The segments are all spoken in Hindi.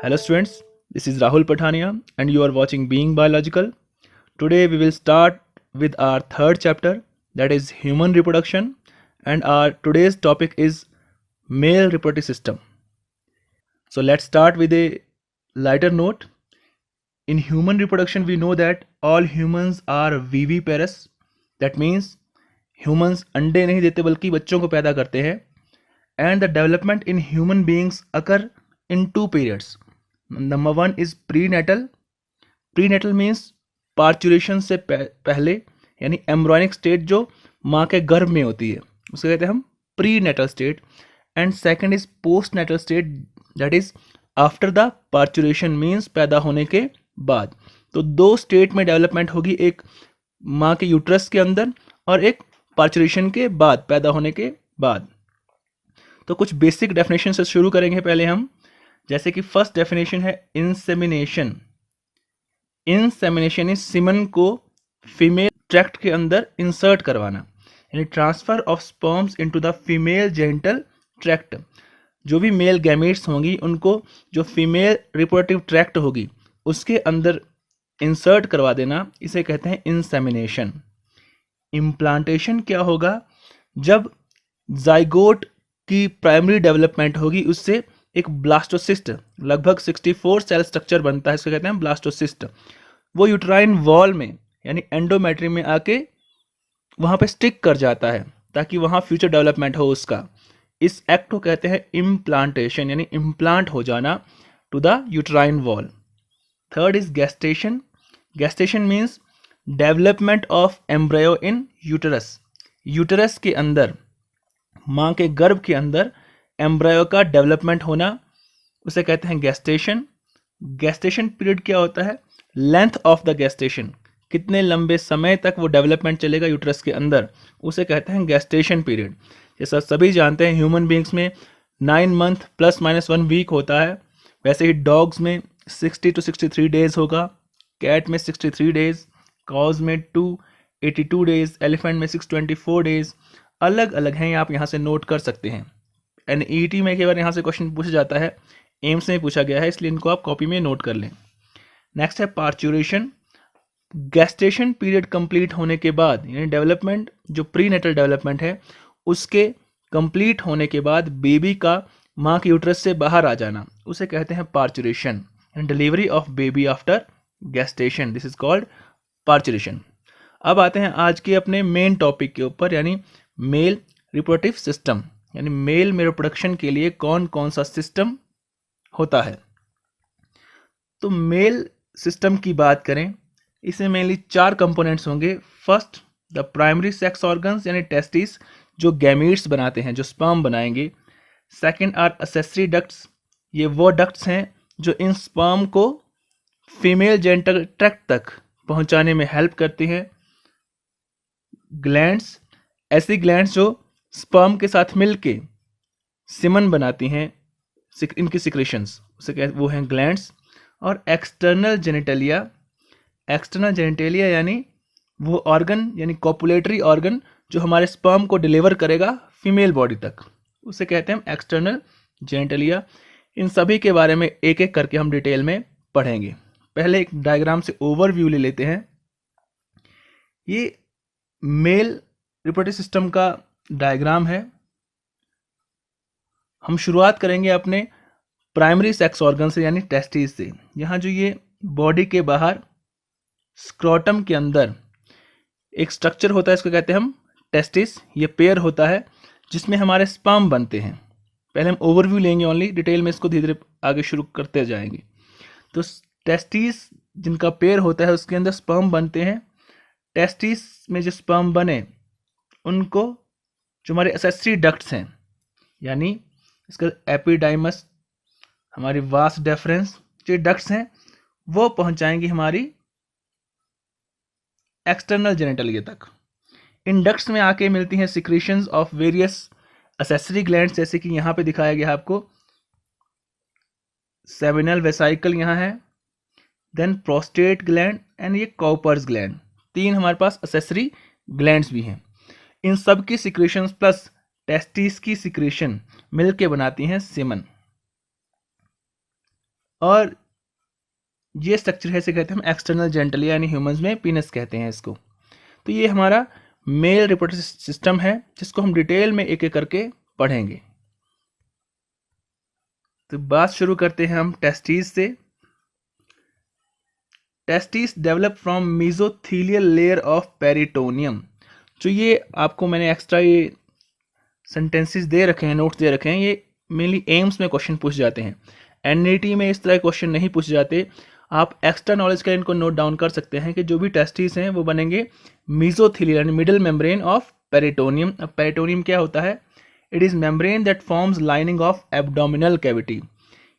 Hello students, this is Rahul Pathania and you are watching Being Biological. Today we will start with our third chapter, that is human reproduction, and our today's topic is male reproductive system. So let's start with a lighter note. In human reproduction we know that all humans are viviparous. That means humans अंडे नहीं देते बल्कि बच्चों को पैदा करते हैं. And the development in human beings occur in two periods. Number one is prenatal. Prenatal means parturition से पहले यानी एम्ब्रॉनिक स्टेट जो माँ के गर्भ में होती है उसे कहते हैं हम prenatal state. And second is postnatal state, that is after the parturition means पैदा होने के बाद. तो दो स्टेट में डेवलपमेंट होगी, एक माँ के यूट्रस के अंदर और एक पार्चुरेशन के बाद, पैदा होने के बाद. तो कुछ बेसिक डेफिनेशन से शुरू करेंगे पहले हम. जैसे कि फर्स्ट डेफिनेशन है इंसेमिनेशन. इंसेमिनेशन इज सीमन को फीमेल ट्रैक्ट के अंदर इंसर्ट करवाना, यानी transfer of sperms into the female genital tract. जो भी मेल गैमेट्स होंगी उनको जो फीमेल रिप्रोडक्टिव ट्रैक्ट होगी उसके अंदर इंसर्ट करवा देना, इसे कहते हैं इंसेमिनेशन. इम्प्लांटेशन क्या होगा? जब जाइगोट की प्राइमरी डेवलपमेंट होगी उससे एक ब्लास्टोसिस्ट, लगभग 64 सेल स्ट्रक्चर बनता है, इसको कहते हैं ब्लास्टोसिस्ट. वो यूट्राइन वॉल में यानी एंडोमेट्रियम में आके वहाँ पे स्टिक कर जाता है ताकि वहाँ फ्यूचर डेवलपमेंट हो उसका. इस एक्ट को कहते हैं इम्प्लांटेशन, यानी इम्प्लांट हो जाना to the uterine wall. Third is gestation. Gestation means development of embryo in uterus. Uterus के अंदर, माँ के गर्भ के अंदर एम्ब्रायो का डेवलपमेंट होना, उसे कहते हैं गेस्टेशन. गेस्टेशन पीरियड क्या होता है? लेंथ ऑफ द गेस्टेशन, कितने लंबे समय तक वो डेवलपमेंट चलेगा यूट्रस के अंदर, उसे कहते हैं गेस्टेशन पीरियड. जैसा सभी जानते हैं ह्यूमन बींग्स में 9 मंथ प्लस माइनस 1 वीक होता है, वैसे ही डॉग्स में 60 to 63 डेज होगा, कैट में 63 डेज, कॉज में 282 डेज, एलिफेंट में 624 डेज. अलग अलग हैं, आप यहाँ से नोट कर सकते हैं. NET में कई बार यहाँ से क्वेश्चन पूछा जाता है, एम्स में पूछा गया है, इसलिए इनको आप कॉपी में नोट कर लें. नेक्स्ट है पार्चुरेशन. गेस्टेशन पीरियड कंप्लीट होने के बाद, यानी डेवलपमेंट जो प्रीनेटल डेवलपमेंट है उसके कंप्लीट होने के बाद बेबी का माँ के यूट्रस से बाहर आ जाना, उसे कहते हैं parturition. And delivery of baby after gestation, this is called parturition. अब आते हैं आज के अपने मेन टॉपिक के ऊपर, यानी मेल रिप्रोडक्टिव सिस्टम, यानी मेल में रिप्रोडक्शन के लिए कौन कौन सा सिस्टम होता है. तो मेल सिस्टम की बात करें, इसमें मेनली 4 कंपोनेंट्स होंगे. First the primary sex organs यानी टेस्टिस, जो गैमीट्स बनाते हैं, जो स्पर्म बनाएंगे. सेकंड आर असेसरी डक्ट्स, ये वो डक्ट्स हैं जो इन स्पर्म को फीमेल जेनिटल ट्रैक्ट तक पहुंचाने में हेल्प करती हैं. ग्लैंड्स, ऐसी ग्लैंड्स जो स्पर्म के साथ मिलके सीमन बनाती हैं, इनकी सिक्रेशंस, उसे वो हैं ग्लैंड्स. और एक्सटर्नल जेनिटलिया. एक्सटर्नल जेनिटलिया यानी वो ऑर्गन, यानी कॉपुलेटरी ऑर्गन जो हमारे स्पर्म को डिलीवर करेगा फीमेल बॉडी तक, उसे कहते हैं एक्सटर्नल जेनिटलिया. इन सभी के बारे में एक एक करके हम डिटेल में पढ़ेंगे. पहले एक डायग्राम से ओवरव्यू ले लेते हैं. ये मेल रिप्रोडक्टिव सिस्टम का डायग्राम है. हम शुरुआत करेंगे अपने प्राइमरी सेक्स ऑर्गन से यानी टेस्टिस से. यहाँ जो ये बॉडी के बाहर स्क्रोटम के अंदर एक स्ट्रक्चर होता है, इसको कहते हैं हम टेस्टिस. ये पेयर होता है जिसमें हमारे स्पर्म बनते हैं. पहले हम ओवरव्यू लेंगे ओनली, डिटेल में इसको धीरे धीरे आगे शुरू करते जाएंगे. तो टेस्टिस जिनका पेयर होता है उसके अंदर स्पर्म बनते हैं. टेस्टिस में जो स्पर्म बने उनको जो हमारे एसेसरी डक्ट्स हैं, यानी इसका एपिडाइमस, हमारी वास डेफरेंस, जो डक्ट्स हैं वो पहुंचाएंगी हमारी एक्सटर्नल जेनिटलिया तक. इन डक्ट्स में आके मिलती हैं secretions of various accessory glands, जैसे कि यहाँ पे दिखाया गया है आपको. सेमिनल वेसाइकल यहाँ है, देन प्रोस्टेट ग्लैंड एंड ये कॉपर्स ग्लैंड. 3 हमारे पास एसेसरी ग्लैंड्स भी हैं. इन सब की सिक्रीशंस प्लस टेस्टिस की सिक्रीशन मिलके बनाती हैं सीमन. और ये स्ट्रक्चर है, इसे कहते हैं हम एक्सटर्नल जेनिटलिया, यानी ह्यूमंस में पीनस कहते हैं इसको। तो ये हमारा मेल रिप्रोडक्टिव सिस्टम है, जिसको हम डिटेल में एक एक करके पढ़ेंगे। तो बात शुरू करते हैं हम टेस्टिस से। Testis develop from mesothelial layer of peritoneum. जो ये आपको मैंने एक्स्ट्रा ये सेंटेंसेस दे रखे हैं, नोट्स दे रखे हैं, ये मेनली एम्स में क्वेश्चन पूछ जाते हैं। एनईटी में इस तरह के क्वेश्चन नहीं पूछ जाते। आप एक्स्ट्रा नॉलेज के लिए इनको नोट डाउन कर सकते हैं कि जो भी टेस्टिस हैं वो बनेंगे मीजोथीलियल यानी मिडिल मेम्ब्रेन ऑफ पेरिटोनियम। अब पेरिटोनियम क्या होता है? It is membrane that forms lining of abdominal cavity.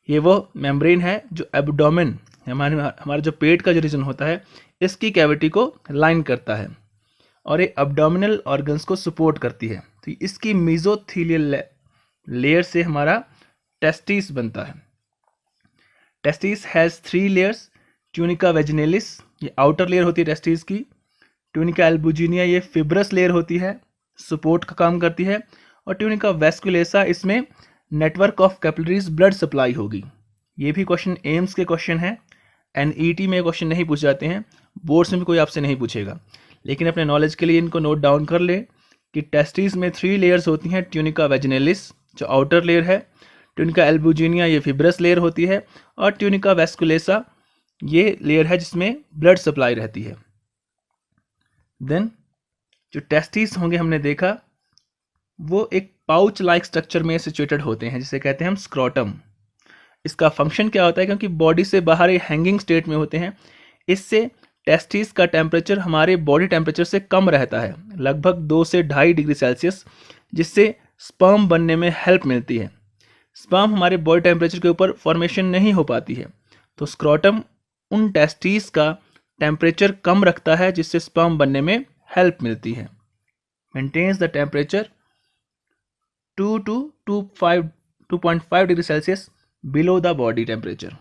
ये वो मेम्ब्रेन है जो एब्डोमेन, हमारा जो पेट का जो रीजन होता है, इसकी कैविटी को लाइन करता है और ये एब्डोमिनल ऑर्गन्स को सपोर्ट करती है। तो इसकी मीजोथीलियल लेयर से हमारा टेस्टिस बनता है। Testis has 3 layers. Tunica vaginalis, ये आउटर लेयर होती है टेस्टिस की। ट्यूनिका एल्बुजिनिया, ये फिब्रस लेयर होती है, सपोर्ट का काम करती है। और ट्यूनिका वेस्कुलेसा, इसमें network of capillaries blood supply होगी। ये भी क्वेश्चन एम्स के क्वेश्चन है, एनईटी में क्वेश्चन नहीं पूछ जाते हैं, बोर्ड्स में भी कोई आपसे नहीं पूछेगा, लेकिन अपने नॉलेज के लिए इनको नोट डाउन कर ले कि टेस्टिस में 3 लेयर्स होती हैं। ट्यूनिका वेजिनेलिस जो आउटर लेयर है, ट्यूनिका एल्बुजिनिया ये फिब्रस लेयर होती है, और ट्यूनिका वेस्कुलेसा ये लेयर है जिसमें ब्लड सप्लाई रहती है। देन जो टेस्टिस होंगे हमने देखा वो एक पाउच लाइक स्ट्रक्चर में सिचुएटेड होते हैं, जिसे कहते हैं हम स्क्रोटम। इसका फंक्शन क्या होता है? क्योंकि बॉडी से बाहर ये हैंगिंग स्टेट में होते हैं, इससे टेस्टिस का टेम्परेचर हमारे बॉडी टेम्परेचर से कम रहता है, लगभग 2 से 2.5 डिग्री सेल्सियस, जिससे स्पर्म बनने में हेल्प मिलती है। स्पर्म हमारे बॉडी टेम्परेचर के ऊपर फॉर्मेशन नहीं हो पाती है, तो स्क्रोटम उन टेस्टिस का टेम्परेचर कम रखता है, जिससे स्पर्म बनने में हेल्प मिलती है। Maintains the temperature 2 to 2.5 degree Celsius below the body temperature.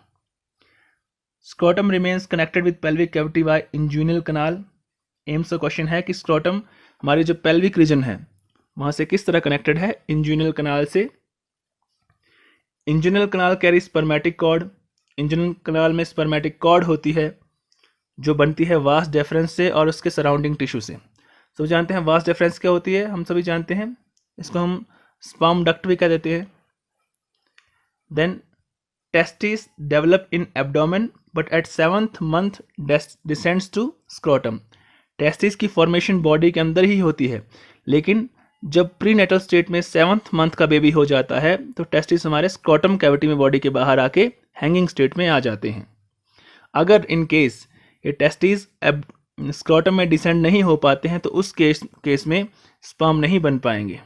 Scrotum remains connected with pelvic cavity by inguinal canal. AIIMS का क्वेश्चन है कि स्क्रोटम हमारी जो पेल्विक रीजन है वहाँ से किस तरह कनेक्टेड है? इंजुइनल कनाल से। इंजुइनल कनाल कैरी स्पर्मेटिक कॉर्ड। इंजुइनल कनाल में स्पर्मेटिक कॉर्ड होती है जो बनती है वास डेफरेंस से और उसके सराउंडिंग टिश्यू से। तो जानते हैं वास डेफरेंस क्या होती है, हम सभी जानते हैं, इसको हम स्पर्म डक्ट भी कह देते हैं। Then testis develop in abdomen but at 7th month descends to scrotum. Testis की फॉर्मेशन बॉडी के अंदर ही होती है, लेकिन जब प्रीनेटल स्टेट में 7th month का बेबी हो जाता है तो टेस्टिस हमारे स्क्रोटम कैविटी में बॉडी के बाहर आके हैंगिंग स्टेट में आ जाते हैं। अगर इन केस ये टेस्टिस स्क्रोटम में डिसेंड नहीं हो पाते हैं तो उस केस में स्पर्म नहीं बन पाएंगे।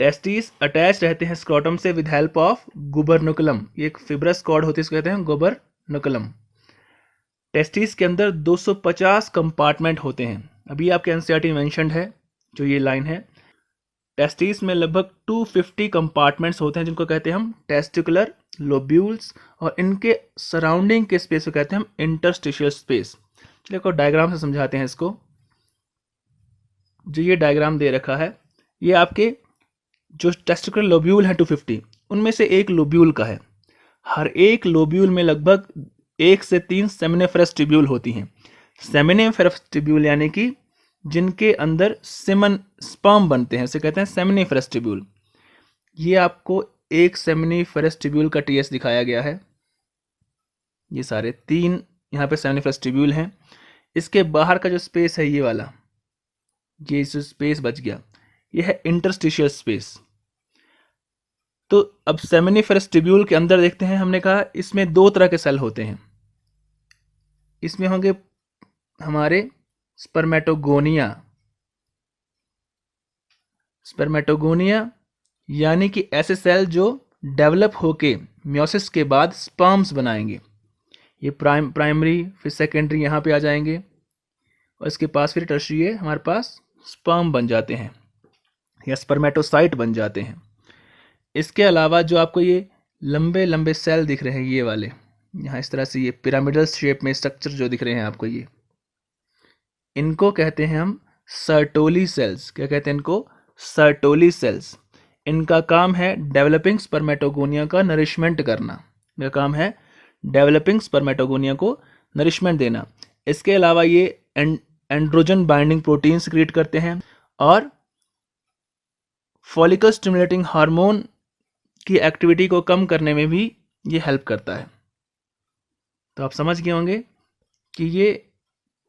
टेस्टिस अटैच रहते हैं स्क्रोटम से विद हेल्प ऑफ गुबरनुकुलम। ये एक फिब्रस कॉर्ड होती है, इसको कहते हैं गुबरनुकुलम। टेस्टिस के अंदर 250 कंपार्टमेंट होते हैं। अभी आपके एनसीईआरटी में मेंशन्ड है जो ये लाइन है। टेस्टिस में लगभग 250 कंपार्टमेंट्स होते हैं जिनको कहते हैं हम टेस्टिकुलर लोब्यूल्स, और इनके सराउंडिंग के स्पेस को कहते हैं हम इंटरस्टिशियल स्पेस। चलिए को डायग्राम से समझाते हैं इसको। जो ये डायग्राम दे रखा है ये आपके जो टेस्टिकुलर लोब्यूल है 250, उनमें से एक लोब्यूल का है। हर एक लोब्यूल में लगभग 1 से 3 सेमिनिफरस ट्यूब्यूल होती हैं। सेमिनिफरस ट्यूब्यूल यानी कि जिनके अंदर स्पर्म बनते हैं, उसे कहते हैं सेमिनिफरस ट्यूब्यूल। ये आपको एक सेमिनिफरस ट्यूब्यूल का टीएस दिखाया गया है। ये सारे 3 यहाँ पे सेमिनिफरस ट्यूब्यूल हैं। इसके बाहर का जो स्पेस है ये वाला, ये जो स्पेस बच गया, ये है इंटरस्टिशियल स्पेस। तो अब सेमिनिफरस ट्यूब्यूल के अंदर देखते हैं, हमने कहा इसमें 2 तरह के सेल होते हैं। इसमें होंगे हमारे स्पर्मेटोगोनिया यानी कि ऐसे सेल जो डेवलप होके मियोसिस के बाद स्पर्म्स बनाएंगे। ये प्राइमरी फिर सेकेंडरी यहाँ पे आ जाएंगे और इसके पास फिर टर्शियरी हमारे पास स्पर्म बन जाते हैं या स्पर्मेटोसाइट बन जाते हैं। इसके अलावा जो आपको ये लंबे लंबे सेल दिख रहे हैं, ये वाले यहाँ इस तरह से ये पिरामिडल शेप में स्ट्रक्चर जो दिख रहे हैं आपको, ये इनको कहते हैं हम सर्टोली सेल्स। क्या कहते हैं इनको? Sertoli cells. इनका काम है डेवलपिंग स्पर्मेटोगोनिया का नरिशमेंट करना। इनका काम है डेवलपिंग स्पर्मेटोगोनिया को नरिशमेंट देना। इसके अलावा ये एंड्रोजन बाइंडिंग प्रोटीन सिक्रीट करते हैं और फॉलिकल स्टिमुलेटिंग हार्मोन की एक्टिविटी को कम करने में भी ये हेल्प करता है। तो आप समझ गए होंगे कि ये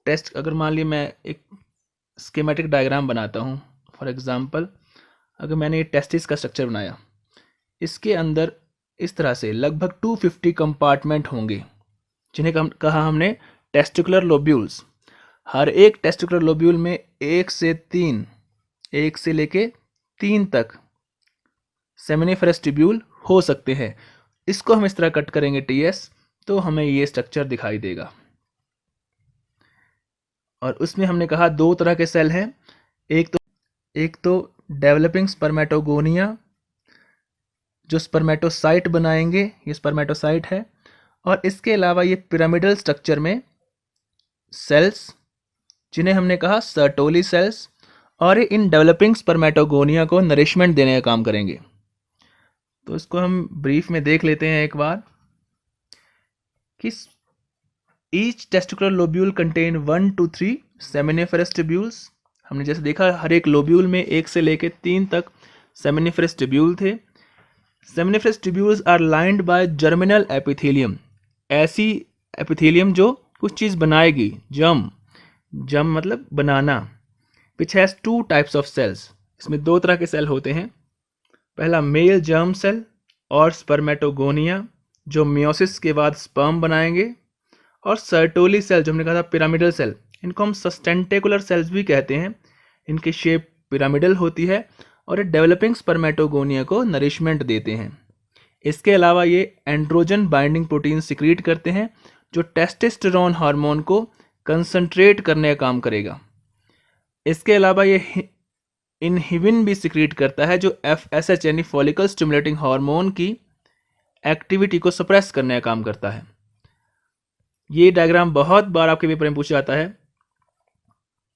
टेस्ट, अगर मान लीजिए मैं एक स्कीमेटिक डायग्राम बनाता हूँ, फॉर एग्जांपल अगर मैंने ये टेस्टिस का स्ट्रक्चर बनाया, इसके अंदर इस तरह से लगभग 250 कंपार्टमेंट होंगे जिन्हें कहा हमने टेस्टिकुलर लोब्यूल्स। हर एक टेस्टिकुलर लोब्यूल में 1 से लेके 3 तक सेमिनिफरस ट्यूब्यूल हो सकते हैं। इसको हम इस तरह कट करेंगे टीएस, तो हमें ये स्ट्रक्चर दिखाई देगा। और उसमें हमने कहा 2 तरह के सेल हैं, एक तो डेवलपिंग स्पर्मेटोगोनिया जो स्पर्मेटोसाइट बनाएंगे, ये स्पर्मेटोसाइट है, और इसके अलावा ये पिरामिडल स्ट्रक्चर में सेल्स जिन्हें हमने कहा सर्टोली सेल्स, और ये इन डेवलपिंग स्पर्मेटोगोनिया को नरिशमेंट देने का काम करेंगे। तो इसको हम ब्रीफ में देख लेते हैं एक बार कि each testicular lobule contain 1 to 3 seminiferous tubules. हमने जैसे देखा हर एक लोब्यूल में 1 से लेकर 3 तक सेमिनिफरस ट्यूब्यूल थे। Seminiferous tubules are lined by germinal epithelium, ऐसी एपिथेलियम जो कुछ चीज़ बनाएगी, जम मतलब बनाना, which has 2 types of cells. इसमें 2 तरह के सेल होते हैं, पहला मेल जर्म सेल और स्पर्मेटोगोनिया जो मियोसिस के बाद स्पर्म बनाएंगे, और सर्टोली सेल जो हमने कहा था पिरामिडल सेल, इनको हम सस्टेंटेकुलर सेल्स भी कहते हैं। इनकी शेप पिरामिडल होती है और ये डेवलपिंग स्पर्मेटोगोनिया को नरिशमेंट देते हैं। इसके अलावा ये एंड्रोजन बाइंडिंग प्रोटीन सिक्रीट करते हैं जो टेस्टोस्टेरोन हार्मोन को कंसंट्रेट करने का काम करेगा। इसके अलावा ये इनहिबिन भी सिक्रीट करता है जो FSH यानी फॉलिकल स्टिमुलेटिंग हार्मोन की एक्टिविटी को सप्रेस करने का काम करता है। ये डायग्राम बहुत बार आपके पेपर में पूछा जाता है,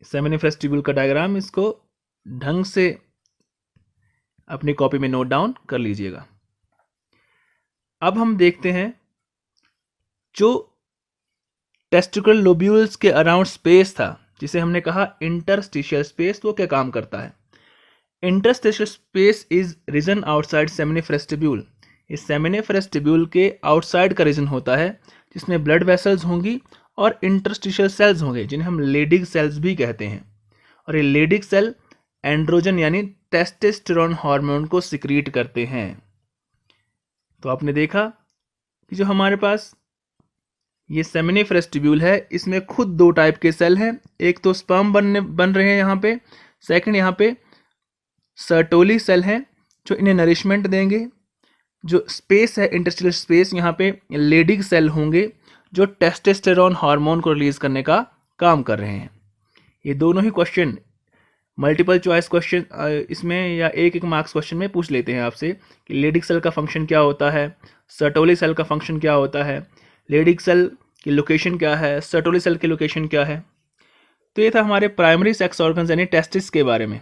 सेमिनिफरस ट्यूब्यूल का डायग्राम, इसको ढंग से अपनी कॉपी में नोट डाउन कर लीजिएगा। अब हम देखते हैं जो टेस्टिकुलर लोब्यूल्स के अराउंड स्पेस था जिसे हमने कहा इंटरस्टिशियल स्पेस, वो क्या काम करता है। Interstitial space is region outside seminiferous tubule. इस सेमिनिफरस ट्यूब्यूल के आउटसाइड का रीजन होता है जिसमें ब्लड वेसल्स होंगी और इंटरस्टिशियल सेल्स होंगे जिन्हें हम लेडिग सेल्स भी कहते हैं। और ये लेडिग सेल एंड्रोजन यानी टेस्टोस्टेरोन हार्मोन को सिक्रीट करते हैं। तो आपने देखा कि जो हमारे पास ये सेमिनिफरस ट्यूब्यूल है, इसमें खुद 2 टाइप के सेल हैं, एक तो स्पर्म बन रहे हैं यहाँ पे, सेकंड यहाँ पे सर्टोली सेल हैं जो इन्हें नरिशमेंट देंगे। जो स्पेस है इंटरस्टिशियल स्पेस, यहाँ पे लेडिग सेल होंगे जो टेस्टोस्टेरोन हार्मोन को रिलीज करने का काम कर रहे हैं। ये दोनों ही क्वेश्चन मल्टीपल चॉइस क्वेश्चन इसमें या एक मार्क्स क्वेश्चन में पूछ लेते हैं आपसे कि लेडिग सेल का फंक्शन क्या होता है, सर्टोली सेल का फंक्शन क्या होता है, लेडिग सेल की लोकेशन क्या है, सर्टोली सेल की लोकेशन क्या है। तो ये था हमारे प्राइमरी सेक्स ऑर्गन्स यानी टेस्टिस के बारे में।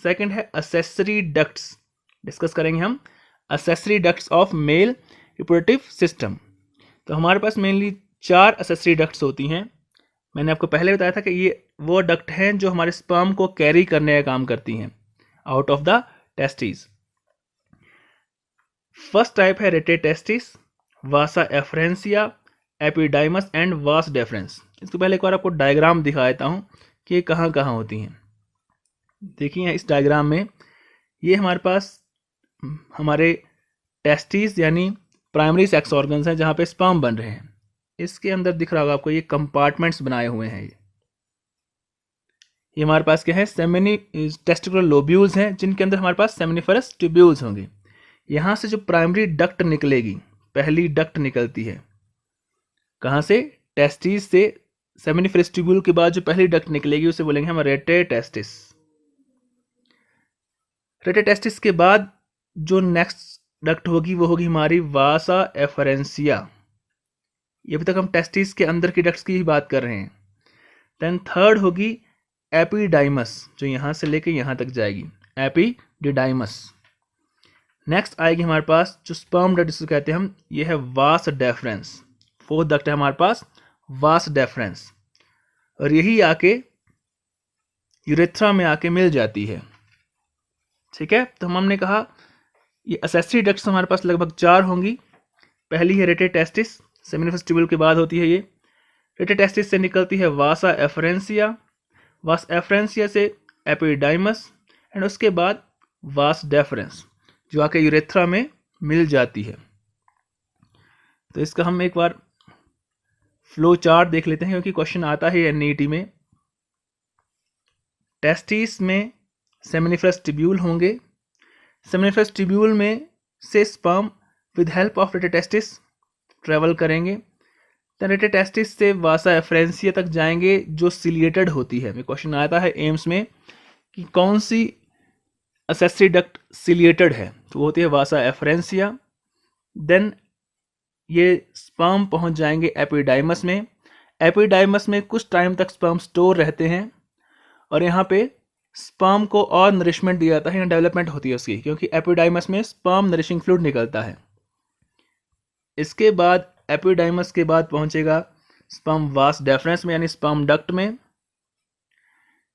सेकंड है असेसरी डक्ट्स, डिस्कस करेंगे हम accessory ducts of male reproductive system. तो हमारे पास मेनली 4 असेसरी डक्ट्स होती हैं। मैंने आपको पहले बताया था कि ये वो डक्ट हैं जो हमारे स्पर्म को कैरी करने का काम करती हैं out of the testis. First type है rete testis, vasa efferentia, epididymis and vas deferens. इसके पहले एक बार आपको डायग्राम दिखा देता हूँ कि ये कहाँ कहाँ होती हैं। देखिए इस डायग्राम में ये हमारे पास हमारे टेस्टिस यानी प्राइमरी सेक्स ऑर्गन्स हैं जहाँ पे स्पर्म बन रहे हैं। इसके अंदर दिख रहा होगा आपको ये कंपार्टमेंट्स बनाए हुए हैं। ये हमारे पास क्या है, टेस्टिकुलर लोब्यूल्स हैं जिनके अंदर हमारे पास सेमिनिफरस ट्यूब्यूल्स होंगे। यहाँ से जो प्राइमरी डक्ट निकलेगी, पहली डक्ट निकलती है कहाँ से, टेस्टिस से। सेमिनिफरस ट्यूब्यूल के बाद जो पहली डक्ट निकलेगी उसे बोलेंगे हम रेटे टेस्टिस। रेटे टेस्टिस के बाद जो नेक्स्ट डक्ट होगी वो होगी हमारी वासा एफरेंसिया। ये अभी तक हम टेस्टिस के अंदर की डक्ट्स की ही बात कर रहे हैं। देन थर्ड होगी एपिडाइमस जो यहाँ से लेके यहाँ तक जाएगी, एपिडिडाइमस। नेक्स्ट आएगी हमारे पास जो स्पर्म डक्ट जिसको कहते हैं हम, ये है वास डेफरेंस। फोर्थ डक्ट है हमारे पास वास डेफरेंस, और यही आके यूरेथ्रा में आके मिल जाती है। ठीक है, तो हमने कहा ये एसेसरी डक्ट्स हमारे पास लगभग 4 होंगी। पहली है रेटे टेस्टिस, सेमिनिफरस ट्यूब्यूल के बाद होती है ये। रेटे टेस्टिस से निकलती है वासा एफरेंसिया, वास एफरेंसिया से एपिडाइमस, एंड उसके बाद वास डेफरेंस जो आके यूरेथ्रा में मिल जाती है। तो इसका हम एक बार फ्लो चार्ट देख लेते हैं, क्योंकि क्वेश्चन आता है एनईटी में। टेस्टिस में सेमिनिफरस ट्यूब्यूल होंगे, सेमिनिफरस ट्यूब्यूल में से sperm with help of rate testis travel करेंगे, तो रेटे टेस्टिस से वासा एफरेंसिया तक जाएंगे जो सिलिएटेड होती है। क्वेश्चन आता है एम्स में कि कौन सी एसेसरी डक्ट सिलिएटेड है, तो वो होती है वासा एफरेंसिया। देन ये स्पर्म पहुंच जाएंगे एपिडाइमस में। एपिडाइमस में कुछ टाइम तक स्पर्म स्टोर रहते हैं, और यहाँ पे स्पर्म को और नरिशमेंट दिया जाता है, यहाँ डेवलपमेंट होती है उसकी, क्योंकि एपिडाइमस में स्पर्म नरिशिंग फ्लूइड निकलता है। इसके बाद एपिडाइमस के बाद पहुंचेगा स्पर्म वास डेफरेंस में, यानी स्पर्म डक्ट में।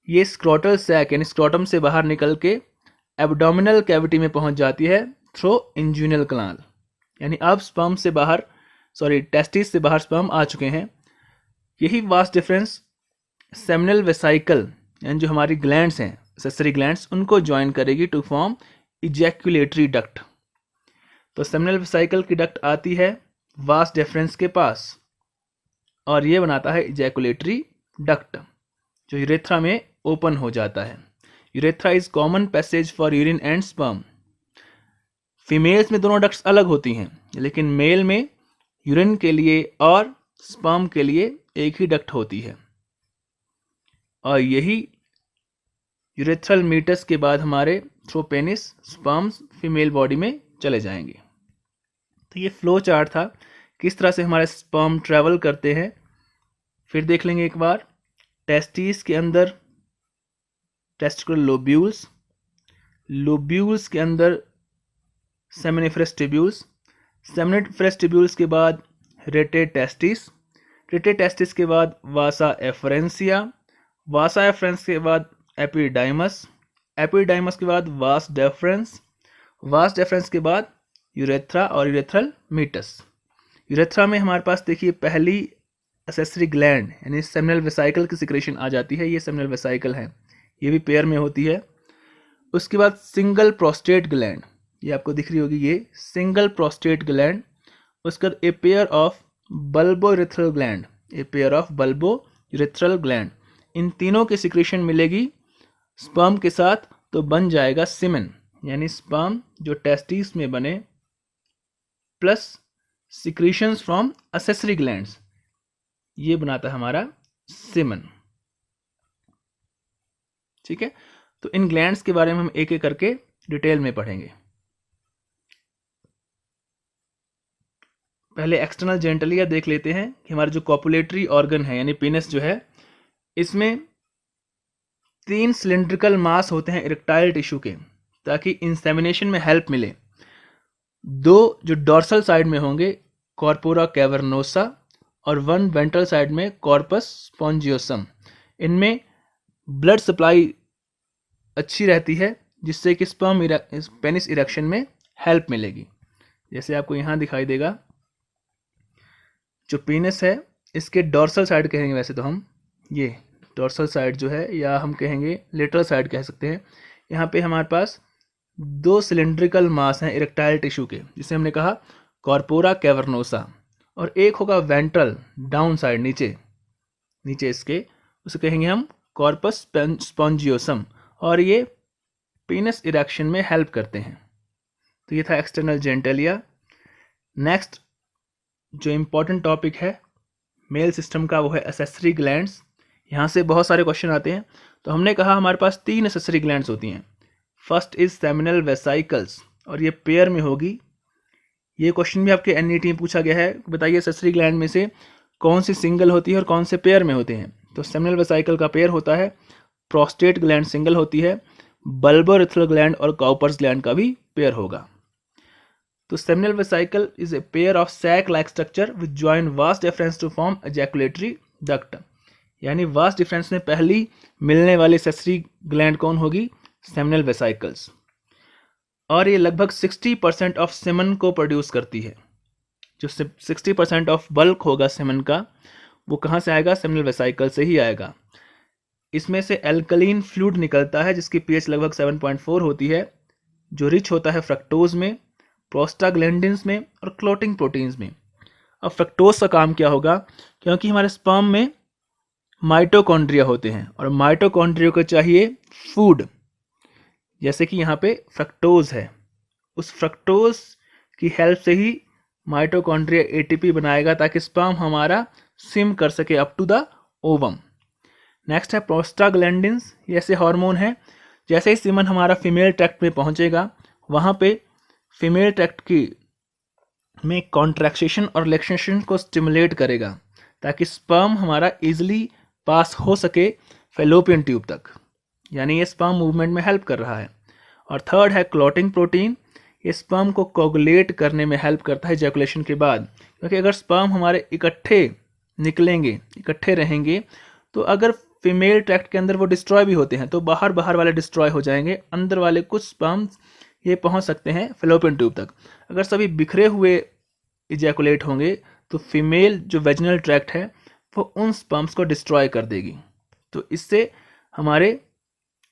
ये स्क्रोटल सैक यानी स्क्रोटम से बाहर निकल के एब्डोमिनल कैविटी में पहुंच जाती है थ्रू इंजुनल कनाल, यानी अब स्पर्म से बाहर टेस्टिस से बाहर स्पर्म आ चुके हैं। यही वास डिफरेंस सेमिनल वेसाइकल यानी जो हमारी ग्लैंड्स हैं, एसेसरी ग्लैंड्स, उनको ज्वाइन करेगी टू फॉर्म इजैकुलेटरी डक्ट। तो सेमिनल वेसाइकल की डक्ट आती है वास डिफरेंस के पास, और ये बनाता है इजैकुलेटरी डक्ट जो यूरेथ्रा में ओपन हो जाता है। Urethra is common passage for urine and sperm. Females में दोनों डक्ट्स अलग होती हैं, लेकिन मेल में यूरिन के लिए और स्पर्म के लिए एक ही डक्ट होती है, और यही यूरेथ्रल मीटस के बाद हमारे through penis sperms female body में चले जाएंगे। तो ये फ्लो चार्ट था किस तरह से हमारे स्पर्म ट्रैवल करते हैं। फिर देख लेंगे एक बार। टेस्टिस के अंदर टेस्टिकुलर लोब्यूल्स, लोब्यूल्स के अंदर सेमिनिफरस ट्यूब्यूल्स, सेमिनिफरस ट्यूब्यूल्स के बाद रेटे टेस्टिस, रेटे टेस्टिस के बाद वासा एफरेंसिया, वासा एफरेंस के बाद एपिडाइमस, एपिडाइमस के बाद वास डेफरेंस, वास डेफरेंस के बाद यूरेथ्रा और यूरेथ्रल मीटस। यूरेथ्रा में हमारे पास देखिए पहली एसेसरी ग्लैंड यानी सेमिनल वेसाइकल की सिक्रेशन आ जाती है। ये सेमिनल वेसाइकल है, ये भी पेयर में होती है। उसके बाद सिंगल प्रोस्टेट ग्लैंड, ये आपको दिख रही होगी, ये सिंगल प्रोस्टेट ग्लैंड। उसके बाद a pair of bulbourethral gland, a pair of bulbourethral gland. इन तीनों की सिक्रेशन मिलेगी स्पर्म के साथ, तो बन जाएगा सीमेन, यानी स्पर्म जो टेस्टिस में बने plus secretions from accessory glands, ये बनाता है हमारा सीमेन। ठीक है, तो इन ग्लैंड्स के बारे में हम एक एक करके डिटेल में पढ़ेंगे। पहले एक्सटर्नल जेनिटलिया देख लेते हैं कि हमारा जो कॉपुलेटरी ऑर्गन है यानी पेनिस जो है, इसमें 3 सिलिंड्रिकल मास होते हैं इरेक्टाइल टिश्यू के, ताकि इंसेमिनेशन में हेल्प मिले। 2 जो डॉर्सल साइड में होंगे कॉर्पोरा कैवर्नोसा, और 1 वेंट्रल साइड में कॉर्पस स्पॉन्जियोसम। इनमें ब्लड सप्लाई अच्छी रहती है, जिससे कि स्पर्म पेनिस इरेक्शन में हेल्प मिलेगी। जैसे आपको यहाँ दिखाई देगा, जो पेनिस है इसके डॉर्सल साइड कहेंगे वैसे तो हम, ये डॉर्सल साइड जो है, या हम कहेंगे लेटरल साइड कह सकते हैं। यहाँ पे हमारे पास 2 सिलिंड्रिकल मास हैं इरेक्टाइल टिश्यू के, जिसे हमने कहा कॉर्पोरा कैवर्नोसा, और एक होगा वेंट्रल डाउन साइड, नीचे इसके, उसे कहेंगे हम कॉर्पस स्पॉन्जियोसम, और ये पेनिस इरेक्शन में हेल्प करते हैं। तो ये था एक्सटर्नल जेनिटलिया। नेक्स्ट जो इम्पोर्टेंट टॉपिक है मेल सिस्टम का, वो है एसेसरी ग्लैंड्स। यहाँ से बहुत सारे क्वेश्चन आते हैं। तो हमने कहा हमारे पास 3 एसेसरी ग्लैंड्स होती हैं। फर्स्ट इज सेमिनल वेसाइकल्स, और ये पेयर में होगी। ये क्वेश्चन भी आपके एनईटी में पूछा गया है, बताइए एसेसरी ग्लैंड में से कौन सी सिंगल होती है और कौन से पेयर में होते हैं। तो सेमिनल वेसाइकल का पेयर होता है, प्रोस्टेट ग्लैंड सिंगल होती है, बल्बो यूरेथ्रल ग्लैंड और काउपर्स ग्लैंड का भी पेयर होगा। तो seminal vesicle is a pair of sac like structure with join vas deferens to form ejaculatory duct, यानी वास्ट डिफरेंस में पहली मिलने वाली सेसरी ग्लैंड कौन होगी? Seminal vesicles. और ये लगभग 60% ऑफ सेमन को प्रोड्यूस करती है। जो 60% ऑफ बल्क होगा सेमन का वो कहाँ से आएगा? सेमिनल वेसिकल से ही आएगा। इसमें से एल्कलीन फ्लूइड निकलता है जिसकी पीएच लगभग 7.4 होती है, जो रिच होता है फ्रक्टोज में, प्रोस्टाग्लैंडिन्स में और क्लोटिंग प्रोटीन्स में। अब फ्रक्टोज का काम क्या होगा? क्योंकि हमारे स्पर्म में माइटोकॉन्ड्रिया होते हैं और माइटोकॉन्ड्रिया को चाहिए फूड, जैसे कि यहाँ पे फ्रक्टोज है। उस फ्रक्टोज की हेल्प से ही माइटोकॉन्ड्रिया एटीपी बनाएगा ताकि स्पर्म हमारा स्विम कर सके up to the ovum. Next है प्रोस्टाग्लैंडिन्स। ये ऐसे हार्मोन है, जैसे ही सीमन हमारा फीमेल ट्रैक्ट में पहुंचेगा वहाँ पे फीमेल ट्रैक्ट की में कॉन्ट्रैक्शन और रिलैक्सेशन को स्टिमुलेट करेगा ताकि स्पर्म हमारा इजीली पास हो सके फेलोपियन ट्यूब तक, यानी ये स्पर्म मूवमेंट में हेल्प कर रहा है। और थर्ड है क्लॉटिंग प्रोटीन। ये स्पर्म को कोगुलेट करने में हेल्प करता है इजैकुलेशन के बाद, क्योंकि अगर स्पर्म हमारे इकट्ठे निकलेंगे, इकट्ठे रहेंगे, तो अगर फीमेल ट्रैक्ट के अंदर वो डिस्ट्रॉय भी होते हैं तो बाहर वाले डिस्ट्रॉय हो जाएंगे, अंदर वाले कुछ स्पर्म्स ये पहुंच सकते हैं फेलोपियन ट्यूब तक। अगर सभी बिखरे हुए इजैकुलेट होंगे तो फीमेल जो वेजिनल ट्रैक्ट है वो उन स्पर्म्स को डिस्ट्रॉय कर देगी। तो इससे हमारे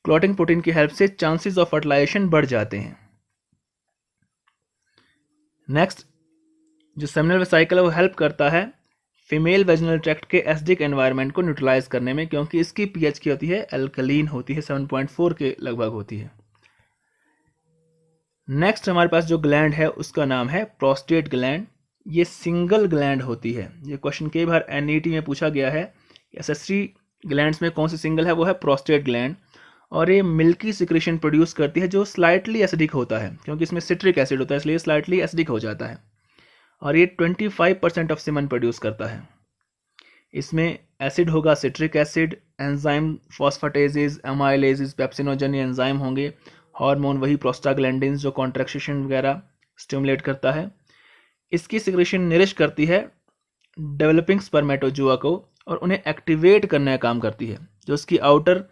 क्लॉटिंग प्रोटीन की हेल्प से चांसेस ऑफ फर्टिलाइजेशन बढ़ जाते हैं। नेक्स्ट जो सेमिनल वेसिकल है वो हेल्प करता है फीमेल वेजिनल ट्रैक्ट के एसिडिक एनवायरनमेंट को न्यूट्रलाइज करने में, क्योंकि इसकी पीएच की होती है एल्कलीन होती है, 7.4 के लगभग होती है। नेक्स्ट हमारे पास जो ग्लैंड है उसका नाम है प्रोस्टेट ग्लैंड। ये सिंगल ग्लैंड होती है। ये क्वेश्चन कई बार एनईटी में पूछा गया है। एसेसरी ग्लैंड्स में कौन सी सिंगल है? वो है प्रोस्टेट ग्लैंड। और ये मिल्की सिक्रेशन प्रोड्यूस करती है जो स्लाइटली एसिडिक होता है, क्योंकि इसमें सिट्रिक एसिड होता है इसलिए स्लाइटली एसिडिक हो जाता है। और ये 25% ऑफ सीमन प्रोड्यूस करता है। इसमें एसिड होगा citric acid, enzyme phosphatases, amylases, pepsinogen enzyme होंगे, हार्मोन वही प्रोस्टाग्लैंडिन्स जो कॉन्ट्रैक्शन वगैरह स्टिमुलेट करता है। इसकी सिक्रेशन निरिश करती है डेवलपिंग स्पर्मेटोजुआ को और उन्हें एक्टिवेट करने का काम करती है। जो उसकी आउटर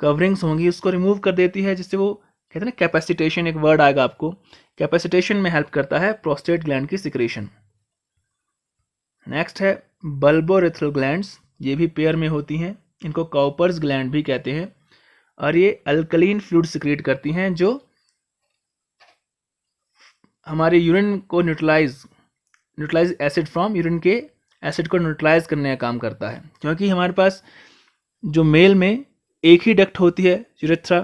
कवरिंग्स होंगी उसको रिमूव कर देती है, जिससे वो कहते हैं ना कैपेसिटेशन, एक वर्ड आएगा आपको, कैपेसिटेशन में हेल्प करता है प्रोस्टेट ग्लैंड की सिक्रेशन। नेक्स्ट है बल्बोरेथ्रल ग्लैंड्स। ये भी पेयर में होती हैं, इनको काउपर्स ग्लैंड भी कहते हैं। और ये अल्कलीन फ्लूइड सिक्रेट करती हैं जो हमारे यूरिन को न्यूट्रलाइज एसिड फ्रॉम यूरिन के एसिड को न्यूट्रलाइज करने का काम करता है। क्योंकि हमारे पास जो मेल में एक ही डक्ट होती है यूरेथ्रा,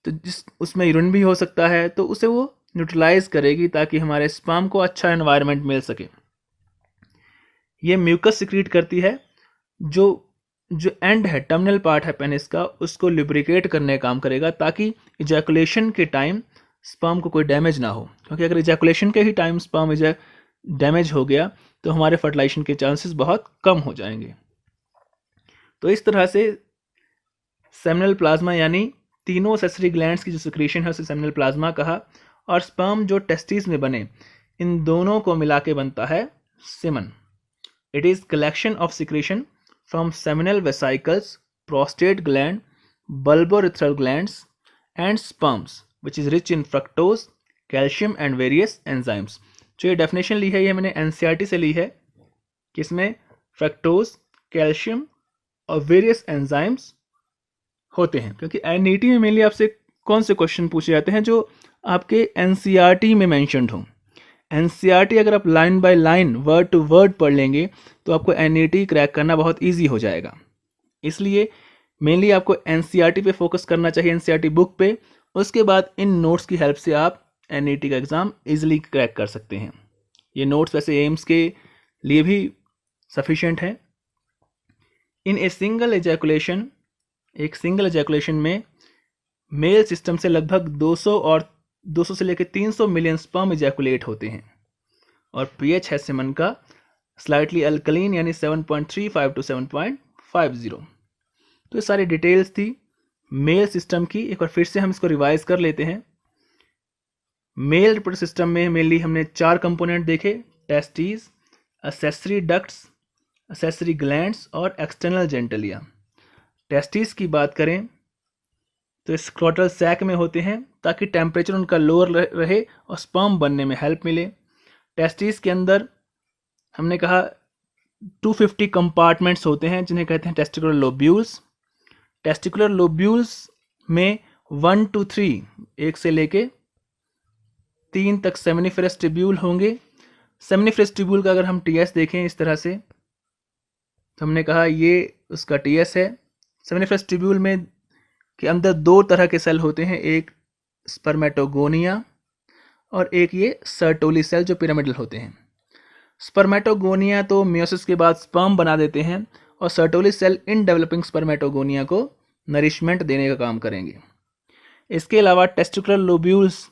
तो जिस उसमें यूरिन भी हो सकता है, तो उसे वो न्यूट्रलाइज करेगी ताकि हमारे स्पर्म को अच्छा एनवायरनमेंट मिल सके। ये म्यूकस सिक्रीट करती है जो एंड है, टर्मिनल पार्ट है पेनिस का, उसको लुब्रिकेट करने का काम करेगा ताकि इजैकुलेशन के टाइम स्पर्म को कोई डैमेज ना हो। क्योंकि अगर इजैकुलेशन के ही टाइम स्पर्म डैमेज हो गया तो हमारे फर्टिलाइजेशन के चांसेस बहुत कम हो जाएंगे। तो इस तरह से सेमिनल प्लाज्मा यानी तीनों सेसरी ग्लैंड्स की जो सिक्रीशन है उसे सेमिनल प्लाज्मा कहा। और स्पर्म जो टेस्टिस में बने, इन दोनों को मिला के बनता है semen. It is collection of secretion from seminal vesicles, prostate gland, bulbourethral glands and sperms which is rich in fructose, calcium and various enzymes। जो ये डेफिनेशन ली है ये मैंने एनसीईआरटी से ली है, किसमें फ्रक्टोज, कैल्शियम और वेरियस एंजाइम्स होते हैं। क्योंकि एनईटी में मेनली आपसे कौन से क्वेश्चन पूछे जाते हैं जो आपके एनसीईआरटी में मेंशन्ड हो। एनसीईआरटी अगर आप line by line word to word पढ़ लेंगे तो आपको एनईटी क्रैक करना बहुत ईजी हो जाएगा। इसलिए मेनली आपको एनसीईआरटी पे फोकस करना चाहिए, एनसीईआरटी बुक पे। उसके बाद इन नोट्स की हेल्प से आप एनईटी का एग्ज़ाम इजीली क्रैक कर सकते हैं। ये नोट्स वैसे एम्स के लिए भी सफिशिएंट है। इन ए सिंगल एजैकुलेशन, एक सिंगल एजैकुलेशन में मेल सिस्टम से लगभग 200 से लेकर 300 मिलियन स्पर्म एजैकुलेट होते हैं। और पीएच है सीमन का स्लाइटली अल्कलीन यानी 7.35 टू 7.50। तो ये सारी डिटेल्स थी मेल सिस्टम की। एक बार फिर से हम इसको रिवाइज कर लेते हैं। मेल रिप्रोडक्टिव सिस्टम में मेनली हमने 4 कंपोनेंट देखे, testis, accessory ducts, accessory glands और एक्सटर्नल जेनिटलिया। टेस्टिस की बात करें तो स्क्रोटल सैक में होते हैं ताकि टेम्परेचर उनका लोअर रहे और स्पर्म बनने में हेल्प मिले। टेस्टिस के अंदर हमने कहा 250 कंपार्टमेंट्स होते हैं जिन्हें कहते हैं टेस्टिकुलर लोब्यूल्स। टेस्टिकुलर लोब्यूल्स में 1 to 3, 1 से लेके 3 तक सेमिनिफेरस ट्यूब्यूल होंगे। सेमिनिफेरस ट्यूब्यूल का अगर हम टीएस देखें इस तरह से, तो हमने कहा ये उसका टीएस है। सेमिनिफेरस ट्यूब्यूल में के अंदर 2 तरह के सेल होते हैं, एक स्पर्मेटोगोनिया और एक ये सर्टोली सेल जो पिरामिडल होते हैं। स्पर्मेटोगोनिया तो मियोसिस के बाद स्पर्म बना देते हैं और Sertoli cell in developing spermatogonia को नरिशमेंट देने का काम करेंगे। इसके अलावा टेस्टिकुलर लोब्यूल्स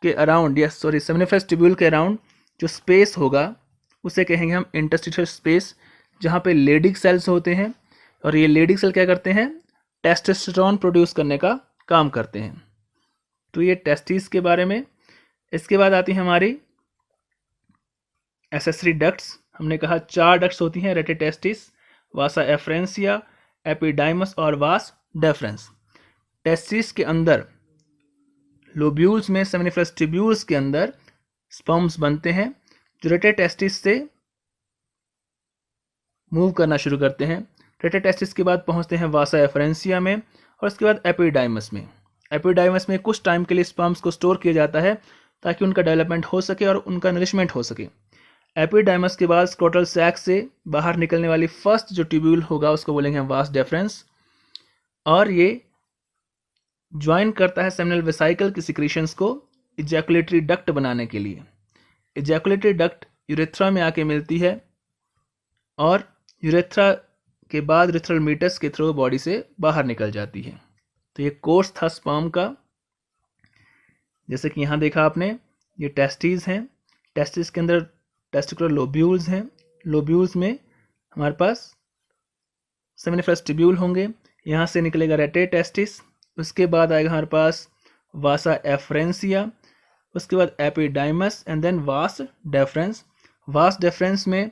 के अराउंड सेमिनिफेरस ट्यूब्यूल के अराउंड जो स्पेस होगा उसे कहेंगे हम इंटरस्टिशियल स्पेस, जहाँ पे लेडिक सेल्स होते हैं और ये लेडिक सेल क्या करते हैं, टेस्टोस्टेरोन प्रोड्यूस करने का काम करते हैं। तो ये टेस्टिस के बारे में। इसके बाद आती है हमारी एक्सेसरी डक्ट्स। हमने कहा 4 डक्ट्स होती हैं, रेटिटेस्टिस, वासा एफ्रेंसिया, एपिडाइमस और वास डेफरेंस। टेस्टिस के अंदर लोब्यूल्स में सेमिनिफेरस ट्यूब्यूल्स के अंदर स्पर्म्स बनते हैं जो रेटिटेस्टिस से मूव करना शुरू करते हैं। रेटिटेस्टिस के बाद पहुंचते हैं वासा एफरेंसिया में और उसके बाद एपिडाइमस में। एपिडाइमस में कुछ टाइम के लिए स्पर्म्स को स्टोर किया जाता है ताकि उनका डेवलपमेंट हो सके और उनका नरिशमेंट हो सके। एपिडाइमस के बाद स्क्रोटल सैक से बाहर निकलने वाली फर्स्ट जो ट्यूब्यूल होगा उसको बोलेंगे हम वास डेफरेंस, और ये ज्वाइन करता है सेमिनल वेसाइकल की सिक्रीशंस को इजैकुलेटरी डक्ट बनाने के लिए। इजैकुलेटरी डक्ट यूरेथ्रा में आके मिलती है और यूरेथ्रा के बाद यूरेथ्रल मीटस के थ्रू बॉडी से बाहर निकल जाती है। तो ये कोर्स था स्पर्म का। जैसे कि यहाँ देखा आपने, ये टेस्टिस हैं। टेस्टिस के अंदर टेस्टिकुलर लोब्यूल्स हैं। लोब्यूल्स में हमारे पास सेमिनिफेरस ट्यूब्यूल होंगे। यहाँ से निकलेगा रेटिटेस्टिस, उसके बाद आएगा हमारे पास वासा एफ्रेंसिया, उसके बाद epididymis and then vas deferens. Vas deferens में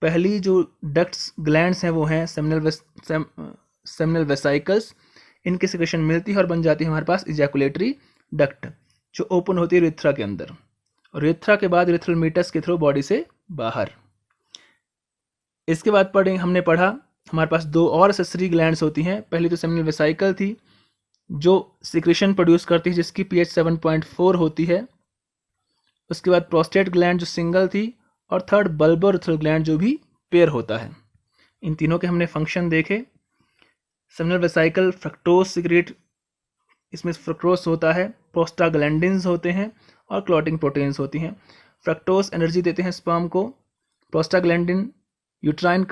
पहली जो डक्ट्स ग्लैंड्स हैं वो हैं सेमिनल वेसाइकल्स। इनकी सिक्रेशन मिलती है और बन जाती है हमारे पास इजैकुलेटरी डक्ट जो ओपन होती है यूरेथ्रा के अंदर, और यूरेथ्रा के बाद यूरेथ्रल मीटस के थ्रू बॉडी से बाहर। इसके बाद हमने पढ़ा हमारे पास 2 और एक्सेसरी ग्लैंड्स होती हैं। पहली तो सेमिनल वेसाइकल थी जो सिक्रेशन प्रोड्यूस करती है जिसकी pH 7.4 होती है। उसके बाद प्रोस्टेट ग्लैंड जो सिंगल थी, और थर्ड बल्बोरेथ्रल ग्लैंड जो भी पेयर होता है। इन तीनों के हमने फंक्शन देखे। सेमिनल वेसाइकल फ्रक्टोज सिक्रेट, इसमें फ्रक्टोज होता है, प्रोस्टाग्लैंडिन्स होते हैं और क्लॉटिंग प्रोटीन्स होती हैं। फ्रक्टोज एनर्जी देते हैं स्पर्म को, प्रोस्टाग्लैंडिन यूट्राइन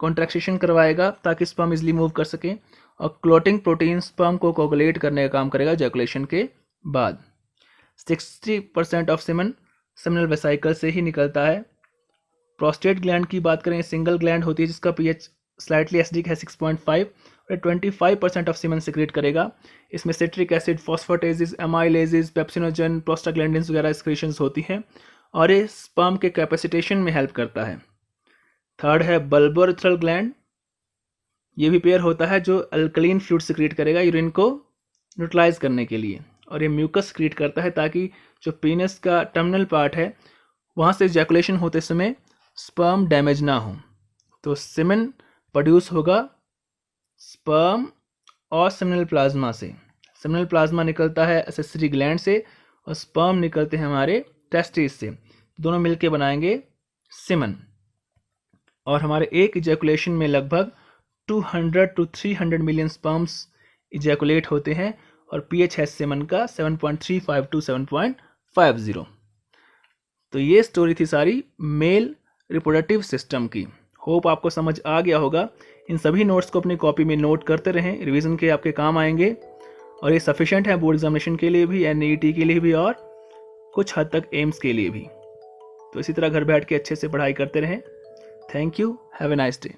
कॉन्ट्रैक्शन करवाएगा ताकि स्पर्म इजिली मूव कर सके, और क्लॉटिंग प्रोटीन स्पर्म को कोगुलेट करने का काम करेगा इजैकुलेशन के बाद। 60% ऑफ सीमेन सेमिनल वेसाइकल से ही निकलता है। प्रोस्टेट ग्लैंड की बात करें, सिंगल ग्लैंड होती है जिसका pH स्लाइटली एसिडिक है 6.5 और 25% ऑफ सीमेन सिक्रेट करेगा। इसमें citric acid, फॉस्फेटेजेस, amylases, pepsinogen, prostaglandins वगैरह एक्सक्रीशंस होती हैं और ये स्पर्म के कैपेसिटेशन में हेल्प करता है। थर्ड है बल्बोरेथ्रल ग्लैंड, ये भी पेयर होता है जो अल्कलीन फ्लूइड सिक्रेट करेगा यूरिन को न्यूट्रलाइज करने के लिए, और ये म्यूकस सिक्रेट करता है ताकि जो पीनस का टर्मिनल पार्ट है वहाँ से इजैकुलेशन होते समय स्पर्म डैमेज ना हो। तो सीमेन प्रोड्यूस होगा स्पर्म और सेमिनल प्लाज्मा से। सेमिनल प्लाज्मा निकलता है एक्सेसरी ग्लैंड से और स्पर्म निकलते हैं हमारे टेस्टिस से, दोनों मिलके बनाएंगे सीमेन। और हमारे एक इजैकुलेशन में लगभग 200 to 300 मिलियन स्पर्म्स इजैकुलेट होते हैं और pH है सीमेन का 7.35 to 7.50। तो ये स्टोरी थी सारी मेल रिप्रोडक्टिव सिस्टम की। होप आपको समझ आ गया होगा। इन सभी नोट्स को अपनी कॉपी में नोट करते रहें, रिवीजन के आपके काम आएंगे और ये सफिशेंट है बोर्ड एग्जामिनेशन के लिए भी, NET के लिए भी और कुछ हद तक एम्स के लिए भी। तो इसी तरह घर बैठ के अच्छे से पढ़ाई करते रहें। Thank you, have a nice day.